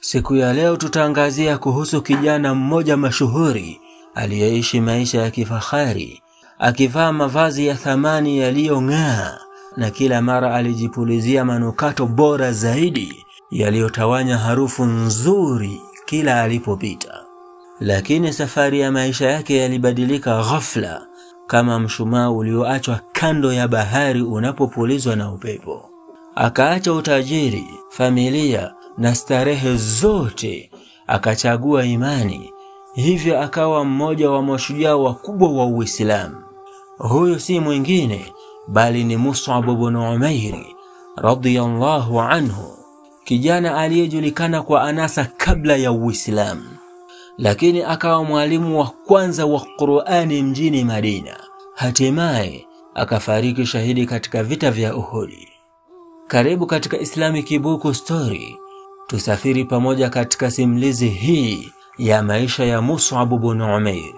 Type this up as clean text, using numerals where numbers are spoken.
Siku ya leo tutaangazia kuhusu kijana mmoja mashuhuri aliyeishi maisha ya kifahari, akivaa mavazi ya thamani yaliyong'aa, na kila mara alijipulizia manukato bora zaidi yaliyotawanya harufu nzuri kila alipopita. Lakini safari ya maisha yake yalibadilika ghafla, kama mshumaa ulioachwa kando ya bahari unapopulizwa na upepo. Akaacha utajiri, familia na starehe zote, akachagua imani. Hivyo akawa mmoja wa mashujaa wakubwa wa Uislamu. Huyo si mwingine bali ni Mus'ab ibn Umair radhiyallahu anhu, kijana aliyejulikana kwa anasa kabla ya Uislamu, lakini akawa mwalimu wa kwanza wa Qur'ani mjini Madina. Hatimaye akafariki shahidi katika vita vya Uhud. Karibu katika Islamic Book Story, tusafiri pamoja katika simulizi hii ya maisha ya Mus'ab ibn Umair.